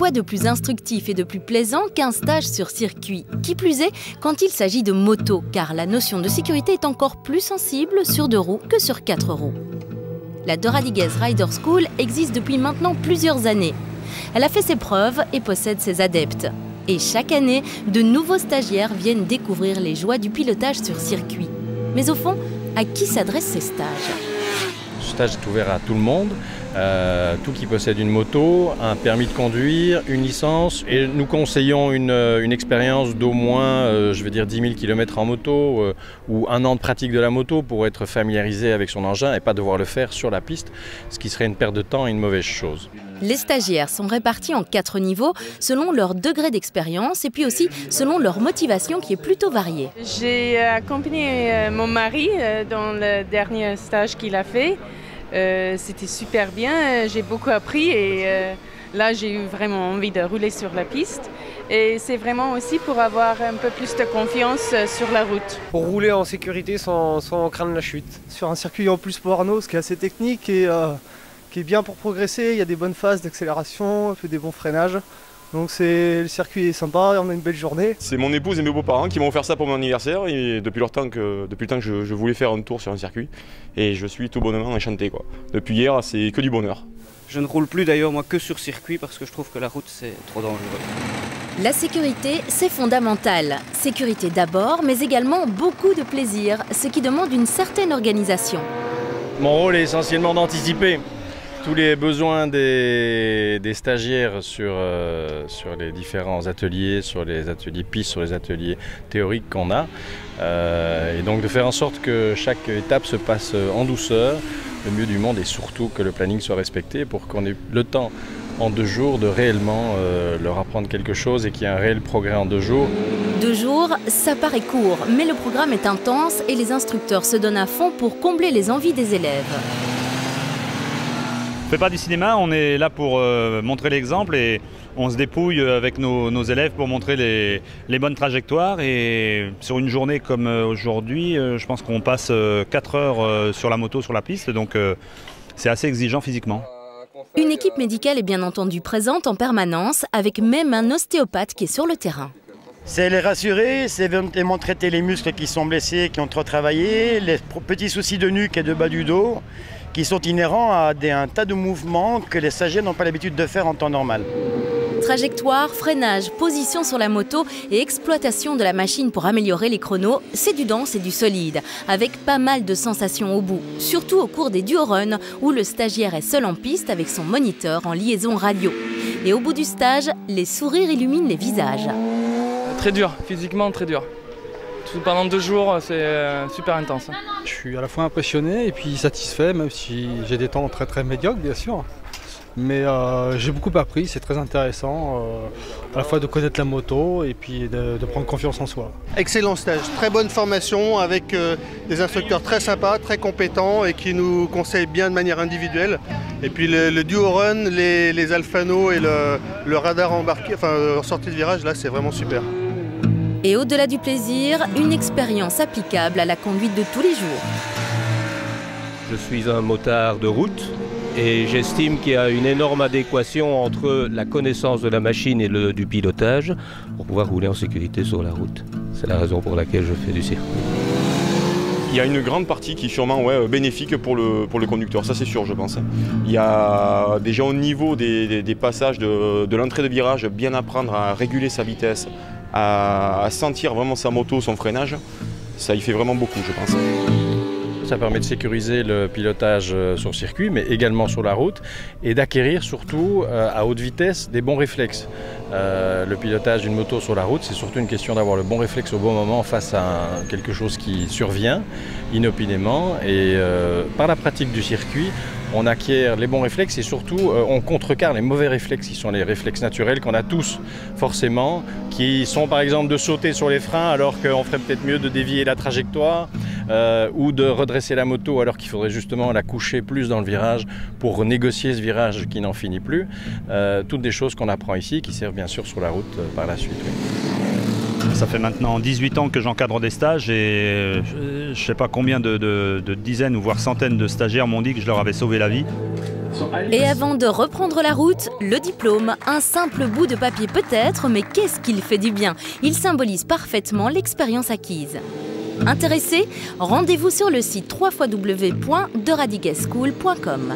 Quoi de plus instructif et de plus plaisant qu'un stage sur circuit? Qui plus est, quand il s'agit de moto, car la notion de sécurité est encore plus sensible sur 2 roues que sur 4 roues. La Doradiguez Rider School existe depuis maintenant plusieurs années. Elle a fait ses preuves et possède ses adeptes. Et chaque année, de nouveaux stagiaires viennent découvrir les joies du pilotage sur circuit. Mais au fond, à qui s'adressent ces stages? Ce stage est ouvert à tout le monde, tout qui possède une moto, un permis de conduire, une licence. Et nous conseillons une expérience d'au moins, je vais dire 10 000 km en moto ou 1 an de pratique de la moto pour être familiarisé avec son engin et pas devoir le faire sur la piste, ce qui serait une perte de temps et une mauvaise chose. Les stagiaires sont répartis en 4 niveaux selon leur degré d'expérience et puis aussi selon leur motivation qui est plutôt variée. J'ai accompagné mon mari dans le dernier stage qu'il a fait. C'était super bien, j'ai beaucoup appris et là j'ai eu vraiment envie de rouler sur la piste. Et c'est vraiment aussi pour avoir un peu plus de confiance sur la route. Pour rouler en sécurité sans craindre la chute. Sur un circuit en plus Poirno, ce qui est assez technique et qui est bien pour progresser, il y a des bonnes phases d'accélération, des bons freinages. Donc le circuit est sympa et on a une belle journée. C'est mon épouse et mes beaux-parents qui m'ont offert ça pour mon anniversaire et depuis le temps que je voulais faire un tour sur un circuit et je suis tout bonnement enchanté, quoi. Depuis hier, c'est que du bonheur. Je ne roule plus d'ailleurs moi que sur circuit parce que je trouve que la route c'est trop dangereux. La sécurité, c'est fondamental. Sécurité d'abord, mais également beaucoup de plaisir, ce qui demande une certaine organisation. Mon rôle est essentiellement d'anticiper tous les besoins des stagiaires sur les différents ateliers, sur les ateliers pistes, sur les ateliers théoriques qu'on a. Et donc de faire en sorte que chaque étape se passe en douceur, le mieux du monde, et surtout que le planning soit respecté pour qu'on ait le temps en 2 jours de réellement leur apprendre quelque chose et qu'il y ait un réel progrès en 2 jours. 2 jours, ça paraît court, mais le programme est intense et les instructeurs se donnent à fond pour combler les envies des élèves. On ne fait pas du cinéma, on est là pour montrer l'exemple et on se dépouille avec nos élèves pour montrer les bonnes trajectoires. Et sur une journée comme aujourd'hui, je pense qu'on passe 4 heures sur la moto, sur la piste, donc c'est assez exigeant physiquement. Une équipe médicale est bien entendu présente en permanence, avec même un ostéopathe qui est sur le terrain. C'est les rassurer, c'est vraiment traiter les muscles qui sont blessés, qui ont trop travaillé, les petits soucis de nuque et de bas du dos, qui sont inhérents à un tas de mouvements que les stagiaires n'ont pas l'habitude de faire en temps normal. Trajectoire, freinage, position sur la moto et exploitation de la machine pour améliorer les chronos, c'est du dense et du solide, avec pas mal de sensations au bout, surtout au cours des duo-runs où le stagiaire est seul en piste avec son moniteur en liaison radio. Et au bout du stage, les sourires illuminent les visages. Très dur, physiquement très dur. Pendant 2 jours, c'est super intense. Je suis à la fois impressionné et puis satisfait, même si j'ai des temps très médiocres bien sûr. Mais j'ai beaucoup appris, c'est très intéressant, à la fois de connaître la moto et puis de prendre confiance en soi. Excellent stage, très bonne formation avec des instructeurs très sympas, très compétents et qui nous conseillent bien de manière individuelle. Et puis le duo run, les alphanos et le radar embarqué, en sortie de virage, là c'est vraiment super. Et au-delà du plaisir, une expérience applicable à la conduite de tous les jours. Je suis un motard de route et j'estime qu'il y a une énorme adéquation entre la connaissance de la machine et du pilotage pour pouvoir rouler en sécurité sur la route. C'est la raison pour laquelle je fais du circuit. Il y a une grande partie qui est sûrement bénéfique pour le conducteur, ça c'est sûr je pense. Il y a déjà au niveau des passages de l'entrée de virage, bien apprendre à réguler sa vitesse, à sentir vraiment sa moto, son freinage, ça y fait vraiment beaucoup je pense. Ça permet de sécuriser le pilotage sur circuit, mais également sur la route, et d'acquérir surtout à haute vitesse des bons réflexes. Le pilotage d'une moto sur la route, c'est surtout une question d'avoir le bon réflexe au bon moment face à quelque chose qui survient inopinément. Et par la pratique du circuit, on acquiert les bons réflexes et surtout on contrecarre les mauvais réflexes qui sont les réflexes naturels qu'on a tous forcément, qui sont par exemple de sauter sur les freins alors qu'on ferait peut-être mieux de dévier la trajectoire ou de redresser la moto alors qu'il faudrait justement la coucher plus dans le virage pour négocier ce virage qui n'en finit plus. Toutes des choses qu'on apprend ici qui servent bien sûr sur la route par la suite. Oui. Ça fait maintenant 18 ans que j'encadre des stages et je ne sais pas combien de dizaines ou voire centaines de stagiaires m'ont dit que je leur avais sauvé la vie. Et avant de reprendre la route, le diplôme, un simple bout de papier peut-être, mais qu'est-ce qu'il fait du bien? Il symbolise parfaitement l'expérience acquise. Intéressé? Rendez-vous sur le site www.deradiguesschool.com.